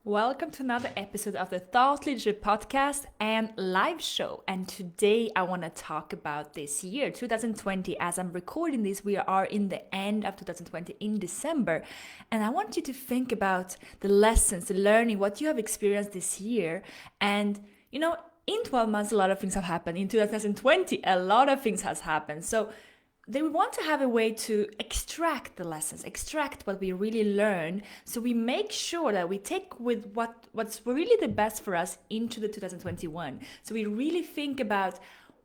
Welcome to another episode of the Thought Leadership Podcast and live show. And today I want to talk about this year, 2020. As I'm recording this, we are in the end of 2020 in December. And I want you to think about the lessons, the learning, what you have experienced this year. And, in 12 months, a lot of things have happened. In 2020, a lot of things has happened. So they want to have a way to extract the lessons, extract what we really learn, so we make sure that we take with what's really the best for us into the 2021. So we really think about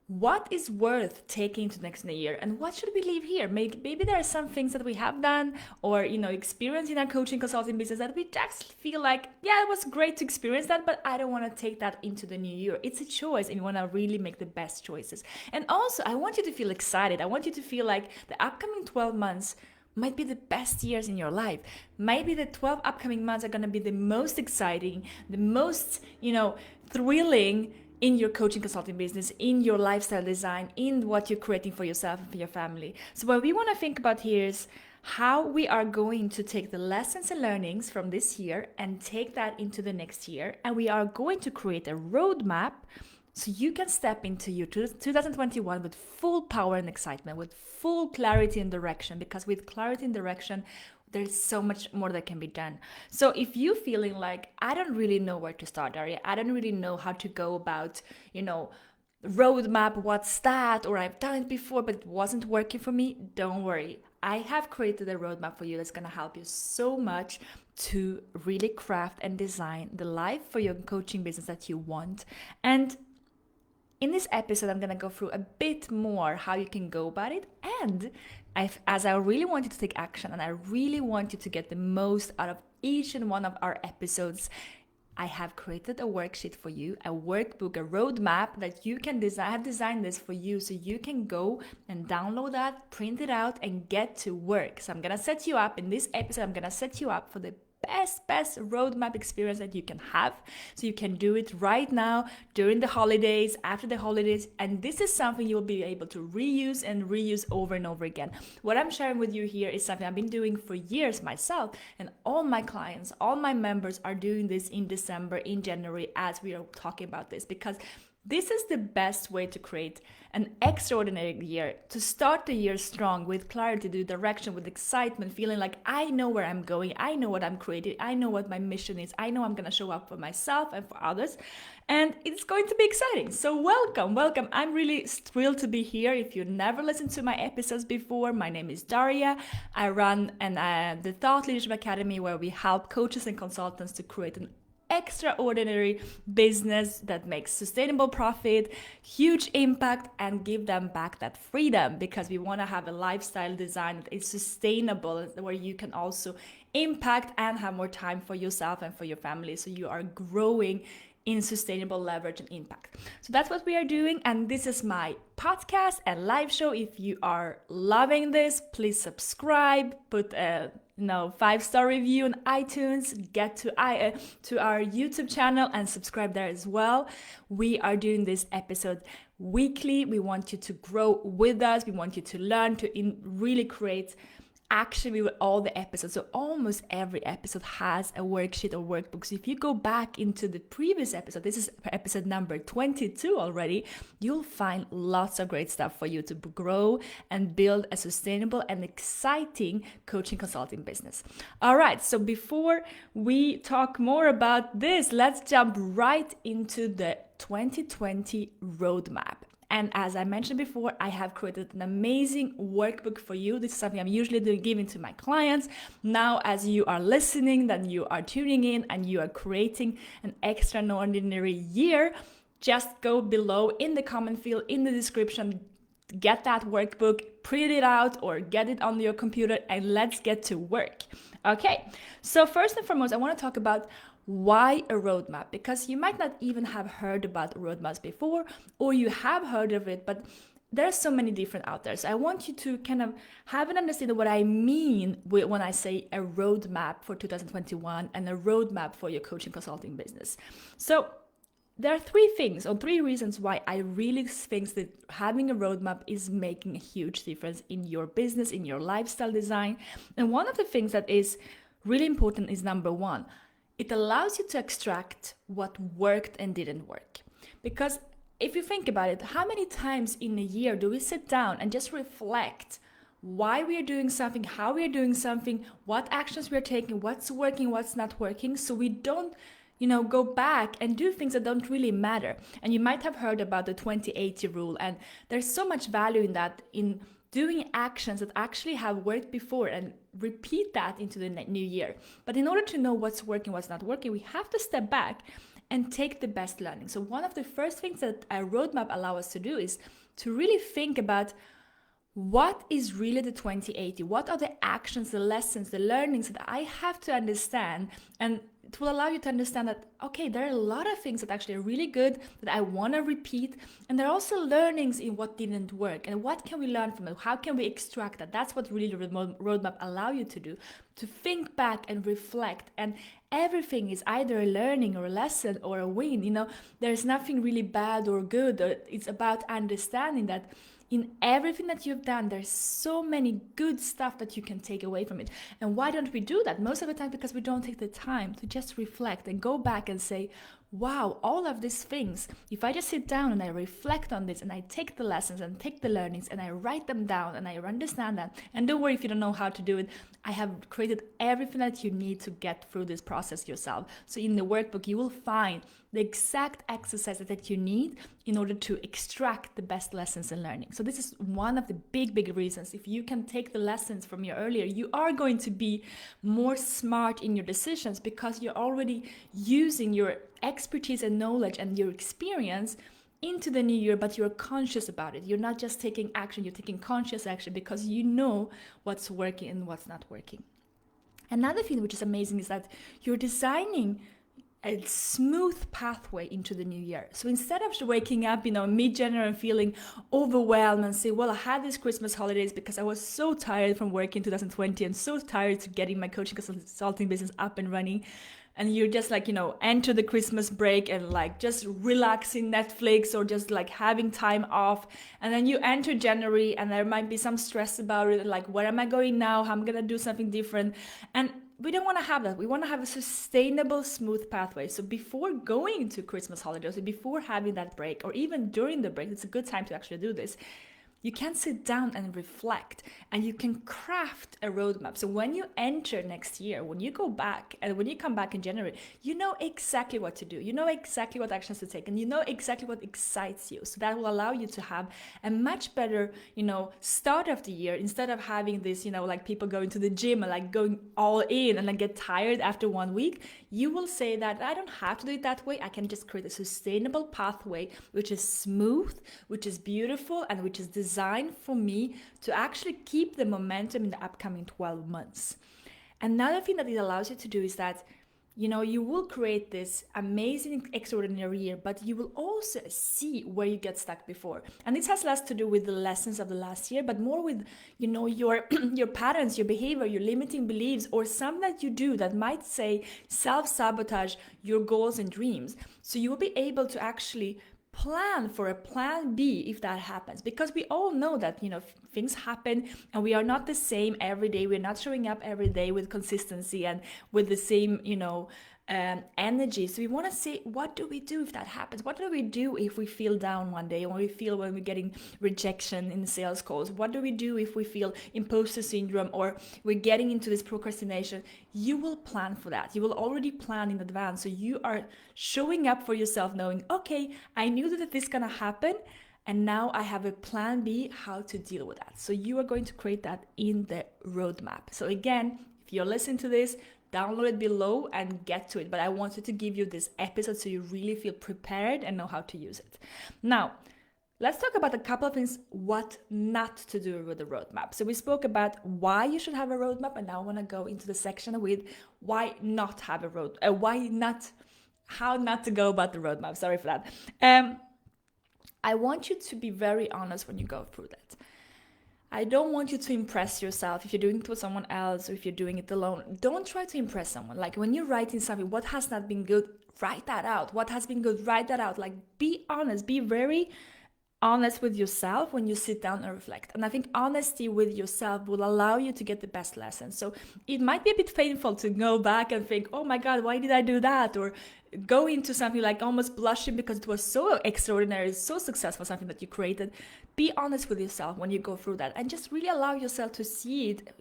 what is worth taking to next year and what should we leave here. Maybe there are some things that we have done or experience in our coaching consulting business that we just feel like, yeah, it was great to experience that, but I don't want to take that into the new year. It's a choice and you want to really make the best choices. And also I want you to feel excited. I want you to feel like the upcoming 12 months might be the best years in your life. Maybe the 12 upcoming months are going to be the most exciting, the most, thrilling in your coaching consulting business, in your lifestyle design, in what you're creating for yourself and for your family. So what we want to think about here is how we are going to take the lessons and learnings from this year and take that into the next year. And we are going to create a roadmap so you can step into your 2021 with full power and excitement, with full clarity and direction, because with clarity and direction, there's so much more that can be done. So if you're feeling like, I don't really know where to start, Daria, I don't really know how to go about, roadmap, what's that? Or I've done it before, but it wasn't working for me. Don't worry. I have created a roadmap for you that's going to help you so much to really craft and design the life for your coaching business that you want. And in this episode, I'm going to go through a bit more how you can go about it. And as I really want you to take action and I really want you to get the most out of each and one of our episodes, I have created a worksheet for you, a workbook, a roadmap that you can design. I have designed this for you so you can go and download that, print it out, and get to work. So I'm going to set you up in this episode. I'm going to set you up for the best roadmap experience that you can have, so you can do it right now, during the holidays, after the holidays, and this is something you'll be able to reuse over and over again. What I'm sharing with you here is something I've been doing for years myself, and all my clients, all my members are doing this in December, in January, as we are talking about this, because this is the best way to create an extraordinary year, to start the year strong with clarity, with direction, with excitement, feeling like I know where I'm going, I know what I'm creating, I know what my mission is, I know I'm going to show up for myself and for others, and it's going to be exciting. So welcome. I'm really thrilled to be here. If you never listened to my episodes before, my name is Daria. I run the Thought Leadership Academy, where we help coaches and consultants to create an extraordinary business that makes sustainable profit, huge impact, and give them back that freedom, because we want to have a lifestyle design that is sustainable, where you can also impact and have more time for yourself and for your family, so you are growing in sustainable leverage and impact. So that's what we are doing, and this is my podcast and live show. If you are loving this, please subscribe, put a 5-star review on iTunes, get to our YouTube channel and subscribe there as well. We are doing this episode weekly. We want you to grow with us. We want you to learn to really create action with all the episodes. So almost every episode has a worksheet or workbook. So if you go back into the previous episode, this is episode number 22 already, you'll find lots of great stuff for you to grow and build a sustainable and exciting coaching consulting business. All right, so before we talk more about this, let's jump right into the 2020 roadmap. And as I mentioned before, I have created an amazing workbook for you. This is something I'm usually giving to my clients. Now, as you are listening, then you are tuning in and you are creating an extraordinary year, just go below in the comment field, in the description, get that workbook, print it out or get it on your computer, and let's get to work. Okay, so first and foremost, I want to talk about why a roadmap, because you might not even have heard about roadmaps before, or you have heard of it, but there's so many different out there. So I want you to kind of have an understanding of what I mean when I say a roadmap for 2021 and a roadmap for your coaching consulting business. So there are three reasons why I really think that having a roadmap is making a huge difference in your business, in your lifestyle design. And one of the things that is really important is, number one, it allows you to extract what worked and didn't work. Because if you think about it, how many times in a year do we sit down and just reflect why we are doing something, how we are doing something, what actions we are taking, what's working, what's not working, so we don't go back and do things that don't really matter. And you might have heard about the 2080 rule, and there's so much value in that, in doing actions that actually have worked before and repeat that into the new year. But in order to know what's working, what's not working, we have to step back and take the best learning. So one of the first things that a roadmap allows us to do is to really think about what is really the 2080? What are the actions, the lessons, the learnings that I have to understand? And it will allow you to understand that, okay, there are a lot of things that actually are really good that I want to repeat. And there are also learnings in what didn't work. And what can we learn from it? How can we extract that? That's what really the roadmap allows you to do, to think back and reflect. And everything is either a learning or a lesson or a win. There's nothing really bad or good. It's about understanding that in everything that you've done, there's so many good stuff that you can take away from it. And why don't we do that? Most of the time because we don't take the time to just reflect and go back and say, wow, all of these things, if I just sit down and I reflect on this and I take the lessons and take the learnings and I write them down and I understand that, and don't worry if you don't know how to do it, I have created everything that you need to get through this process yourself. So in the workbook, you will find the exact exercises that you need in order to extract the best lessons and learning. So this is one of the big reasons. If you can take the lessons from your earlier, you are going to be more smart in your decisions because you're already using your expertise and knowledge and your experience into the new year, but you're conscious about it. You're not just taking action, you're taking conscious action because you know what's working and what's not working. Another thing which is amazing is that you're designing a smooth pathway into the new year. So instead of waking up, mid-January and feeling overwhelmed and say, well, I had these Christmas holidays because I was so tired from work in 2020 and so tired to getting my coaching consulting business up and running. And you're just enter the Christmas break and just relaxing Netflix or just having time off. And then you enter January and there might be some stress about it. Where am I going now? How am I going to do something different? And we don't want to have that. We want to have a sustainable, smooth pathway. So before going to Christmas holidays, before having that break, or even during the break, it's a good time to actually do this. You can sit down and reflect, and you can craft a roadmap. So when you enter next year, when you go back and when you come back in January, you know exactly what to do. You know exactly what actions to take, and you know exactly what excites you. So that will allow you to have a much better, start of the year, instead of having this, people going to the gym and going all in and get tired after 1 week. You will say that I don't have to do it that way. I can just create a sustainable pathway, which is smooth, which is beautiful, and which is designed for me to actually keep the momentum in the upcoming 12 months. Another thing that it allows you to do is that you will create this amazing, extraordinary year, but you will also see where you get stuck before. And this has less to do with the lessons of the last year, but more with, your patterns, your behavior, your limiting beliefs, or something that you do that might say self-sabotage your goals and dreams. So you will be able to actually plan for a plan B if that happens, because we all know that things happen and we are not the same every day. We're not showing up every day with consistency and with the same energy. So we want to say, what do we do if that happens? What do we do if we feel down one day, or when we're getting rejection in the sales calls? What do we do if we feel imposter syndrome, or we're getting into this procrastination? You will plan for that. You will already plan in advance. So you are showing up for yourself knowing, okay, I knew that this is going to happen, and now I have a plan B how to deal with that. So you are going to create that in the roadmap. So again, if you're listening to this, download it below and get to it. But I wanted to give you this episode so you really feel prepared and know how to use it. Now, let's talk about a couple of things what not to do with the roadmap. So we spoke about why you should have a roadmap, and now I want to go into the section with why not have a how not to go about the roadmap. Sorry for that. I want you to be very honest when you go through that. I don't want you to impress yourself if you're doing it with someone else or if you're doing it alone. Don't try to impress someone. When you're writing something, what has not been good, write that out. What has been good, write that out. Be honest, be very honest with yourself when you sit down and reflect. And I think honesty with yourself will allow you to get the best lessons. So it might be a bit painful to go back and think, oh my God, why did I do that? Or go into something like almost blushing because it was so extraordinary, so successful, something that you created. Be honest with yourself when you go through that, and just really allow yourself to see it,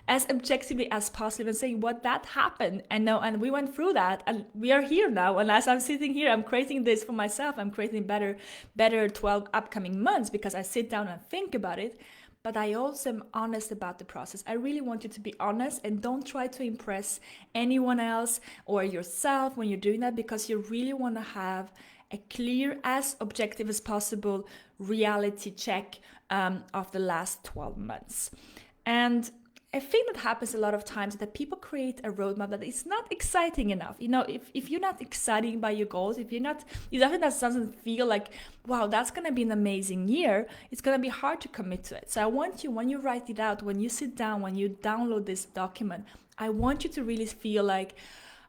as objectively as possible, and say what that happened. And we went through that, and we are here now. And as I'm sitting here, I'm creating this for myself. I'm creating better 12 upcoming months because I sit down and think about it. But I also am honest about the process. I really want you to be honest, and don't try to impress anyone else or yourself when you're doing that, because you really want to have a clear, as objective as possible, reality check of the last 12 months. And a thing that happens a lot of times is that people create a roadmap that is not exciting enough. If you're not excited by your goals, if you're not, if that doesn't feel like, wow, that's going to be an amazing year, it's going to be hard to commit to it. So I want you, when you write it out, when you sit down, when you download this document, I want you to really feel like,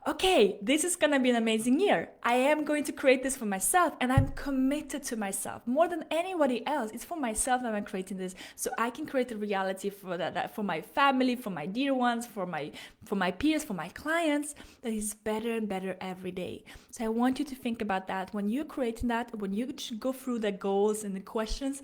okay, this is going to be an amazing year. I am going to create this for myself, and I'm committed to myself more than anybody else. It's for myself that I'm creating this, so I can create a reality for that for my family, for my dear ones, for my peers, for my clients, that is better and better every day. So I want you to think about that when you're creating that, when you go through the goals and the questions.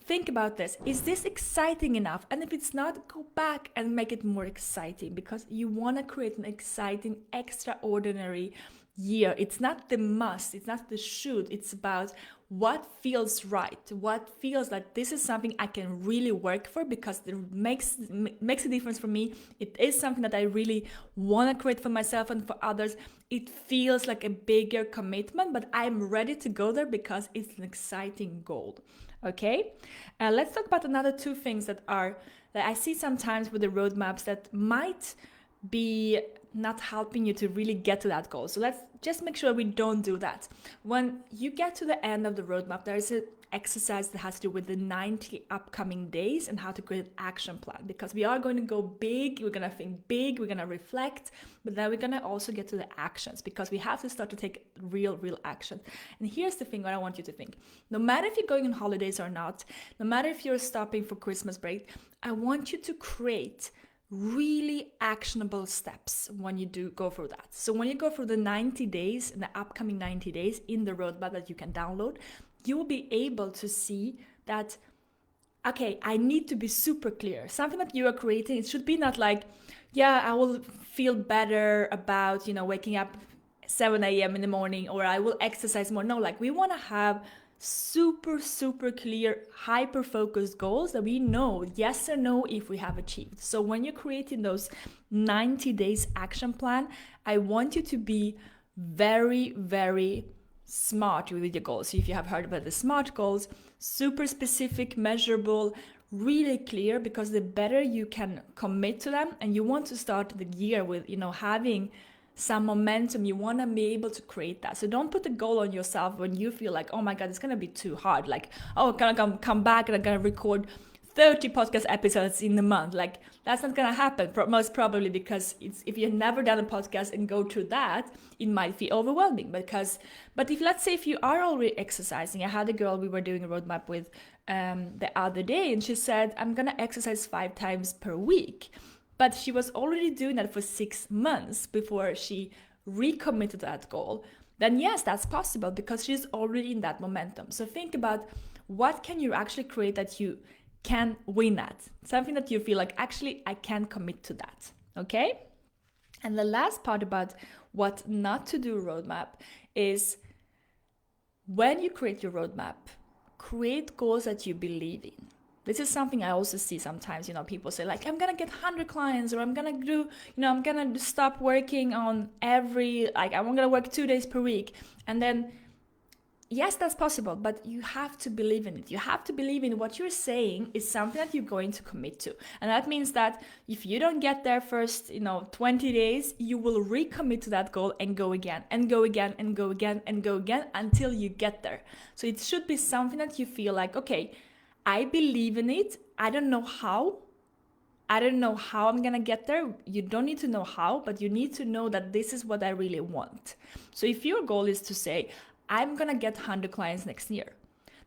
Think about this. Is this exciting enough? And if it's not, go back and make it more exciting, because you want to create an exciting, extraordinary year. It's not the must, it's not the should, it's about what feels right, what feels like this is something I can really work for, because it makes a difference for me. It is something that I really want to create for myself and for others. It feels like a bigger commitment, but I'm ready to go there because it's an exciting goal. Okay, let's talk about another two things that I see sometimes with the roadmaps that might be not helping you to really get to that goal. So let's just make sure we don't do that. When you get to the end of the roadmap, there is an exercise that has to do with the 90 upcoming days and how to create an action plan, because we are going to go big, we're going to think big, we're going to reflect, but then we're going to also get to the actions, because we have to start to take real action. And here's the thing what I want you to think. No matter if you're going on holidays or not, no matter if you're stopping for Christmas break, I want you to create really actionable steps when you do go through that. So when you go through the 90 days, the upcoming 90 days in the roadmap that you can download, you will be able to see that, okay, I need to be super clear. Something that you are creating, it should be not like, yeah, I will feel better about, waking up 7 a.m. in the morning, or I will exercise more. No, like we want to have super clear, hyper-focused goals that we know yes or no if we have achieved. So when you're creating those 90 days action plan, I want you to be very smart with your goals. So if you have heard about the SMART goals, super specific, measurable, really clear, because the better you can commit to them, and you want to start the year with, having some momentum, you want to be able to create that. So don't put a goal on yourself when you feel like, oh my God, it's going to be too hard. Like, oh, I'm going to come back and I'm going to record 30 podcast episodes in a month. Like, that's not going to happen, most probably, because if you've never done a podcast and go through that, it might feel overwhelming. But if, let's say, if you are already exercising, I had a girl we were doing a roadmap with the other day, and she said, I'm going to exercise 5 times per week. But she was already doing that for 6 months before she recommitted to that goal. Then yes, that's possible, because she's already in that momentum. So think about, what can you actually create that you can win at? Something that you feel like, actually, I can commit to that. Okay? And the last part about what not to do roadmap is, when you create your roadmap, create goals that you believe in. This is something I also see sometimes, people say like, I'm going to get 100 clients, or I'm going to do, I'm going to stop working on I'm going to work 2 days per week. And then, yes, that's possible, but you have to believe in it. You have to believe in what you're saying is something that you're going to commit to. And that means that if you don't get there first, 20 days, you will recommit to that goal and go again and go again and go again and go again until you get there. So it should be something that you feel like, okay, I believe in it. I don't know how I'm going to get there. You don't need to know how, but you need to know that this is what I really want. So if your goal is to say, I'm going to get 100 clients next year,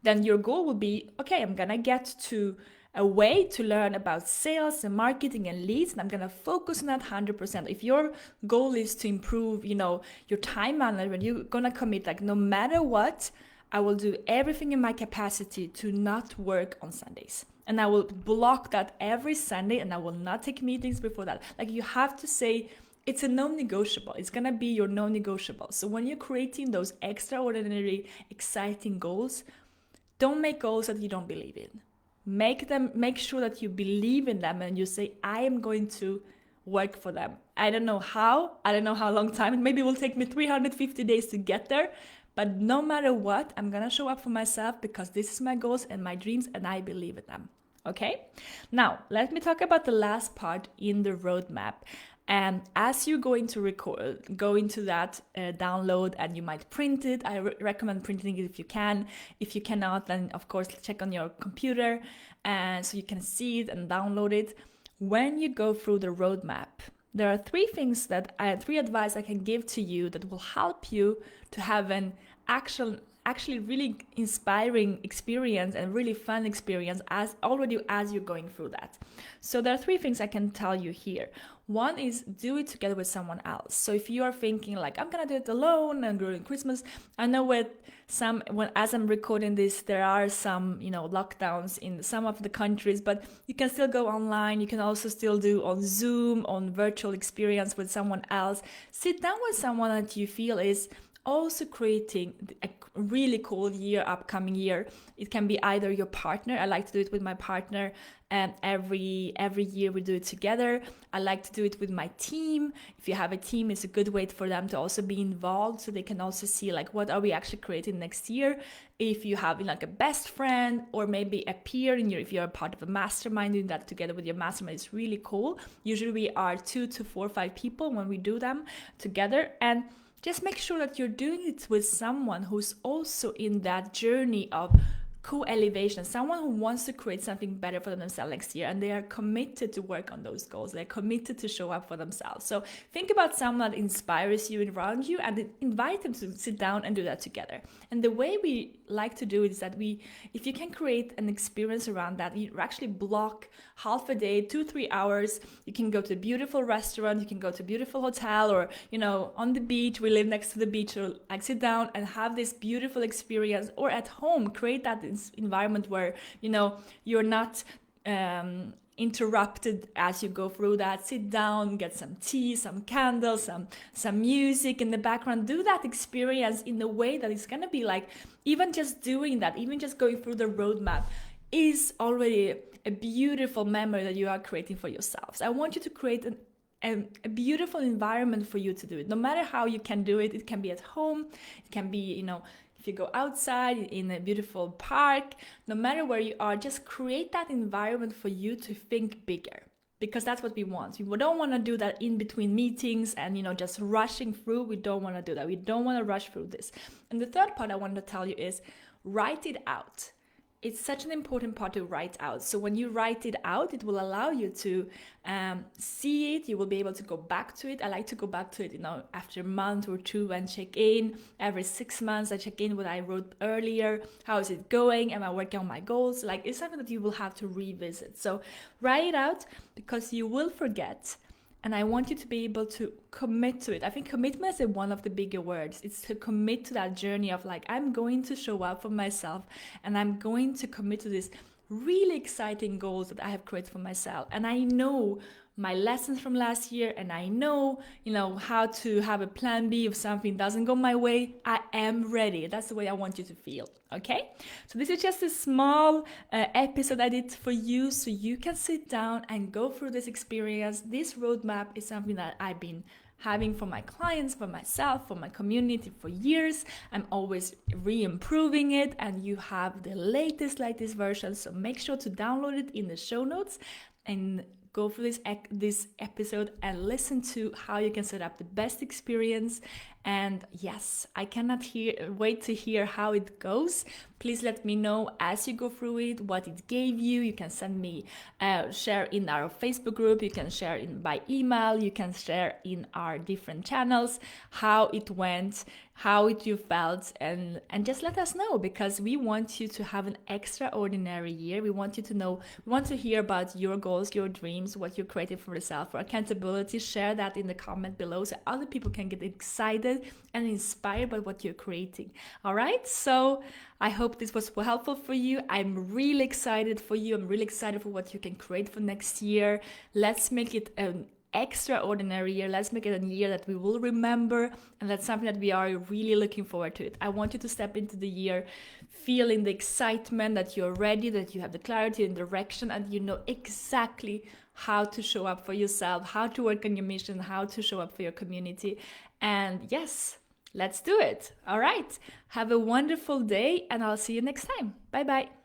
then your goal will be, okay, I'm gonna get to a way to learn about sales and marketing and leads, and I'm gonna focus on that 100%. If your goal is to improve, your time management, you're gonna commit like, no matter what, I will do everything in my capacity to not work on Sundays. And I will block that every Sunday, and I will not take meetings before that. Like, you have to say, it's a non-negotiable. It's gonna be your non-negotiable. So when you're creating those extraordinary, exciting goals, don't make goals that you don't believe in. Make sure that you believe in them, and you say, I am going to work for them. I don't know how long time. Maybe it will take me 350 days to get there. But no matter what, I'm gonna show up for myself, because this is my goals and my dreams, and I believe in them. Okay? Now, let me talk about the last part in the roadmap. And as you're going to go into that download, and you might print it. I recommend printing it if you can. If you cannot, then of course check on your computer, and so you can see it and download it. When you go through the roadmap, there are three advice I can give to you that will help you to have an actually really inspiring experience and really fun experience as you're going through that. So there are three things I can tell you here. One is, do it together with someone else. So if you are thinking like, I'm gonna do it alone and during Christmas, I know as I'm recording this, there are some lockdowns in some of the countries, but you can still go online. You can also still do on Zoom, on virtual experience with someone else. Sit down with someone that you feel is also creating a really cool upcoming year. It can be either your partner. I like to do it with my partner, and every year we do it together. I like to do it with my team. If you have a team, it's a good way for them to also be involved, so they can also see like, what are we actually creating next year. If you have like a best friend, or maybe a peer if you're a part of a mastermind, doing that together with your mastermind is really cool. Usually we are 2 to 4 or 5 people when we do them together, and just make sure that you're doing it with someone who's also in that journey of co-elevation, someone who wants to create something better for themselves next year, and they are committed to work on those goals. They're committed to show up for themselves. So think about someone that inspires you around you, and invite them to sit down and do that together. And the way we like to do it is that if you can create an experience around that, you actually block half a day, 2-3 hours. You can go to a beautiful restaurant, you can go to a beautiful hotel, or on the beach. We live next to the beach, or like sit down and have this beautiful experience, or at home create that environment where you're not interrupted as you go through that. Sit down, get some tea, some candles, some music in the background. Do that experience in a way that it's gonna be like, even just doing that, even just going through the roadmap is already a beautiful memory that you are creating for yourselves. I want you to create a beautiful environment for you to do it. No matter how you can do it, it can be at home, it can be, if you go outside in a beautiful park, no matter where you are, just create that environment for you to think bigger, because that's what we want. We don't want to do that in between meetings and, just rushing through. We don't want to do that. We don't want to rush through this. And the third part I wanted to tell you is, write it out. It's such an important part to write out. So when you write it out, it will allow you to see it. You will be able to go back to it. I like to go back to it, after a month or two, and check in. Every 6 months, I check in what I wrote earlier. How is it going? Am I working on my goals? Like, it's something that you will have to revisit. So write it out, because you will forget. And I want you to be able to commit to it. I think commitment is one of the bigger words. It's to commit to that journey of like, I'm going to show up for myself, and I'm going to commit to this really exciting goals that I have created for myself. And I know my lessons from last year, and I know, how to have a plan B if something doesn't go my way. I am ready. That's the way I want you to feel. Okay? So this is just a small episode I did for you, so you can sit down and go through this experience. This roadmap is something that I've been having for my clients, for myself, for my community for years. I'm always re-improving it, and you have the latest version. So make sure to download it in the show notes, and go through this episode and listen to how you can set up the best experience. And yes, I cannot wait to hear how it goes. Please let me know as you go through it what it gave you. You can send me, share in our Facebook group, you can share in by email, you can share in our different channels how it went, how you felt, and just let us know, because we want you to have an extraordinary year. We want you to know, we want to hear about your goals, your dreams, what you're creating for yourself, for accountability. Share that in the comment below so other people can get excited and inspired by what you're creating. All right, so I hope this was helpful for you. I'm really excited for you. I'm really excited for what you can create for next year. Let's make it an extraordinary year. Let's make it a year that we will remember, and that's something that we are really looking forward to it. I want you to step into the year feeling the excitement, that you're ready, that you have the clarity and direction, and you know exactly how to show up for yourself, how to work on your mission, how to show up for your community. And yes, let's do it. All right, have a wonderful day, and I'll see you next time. Bye bye.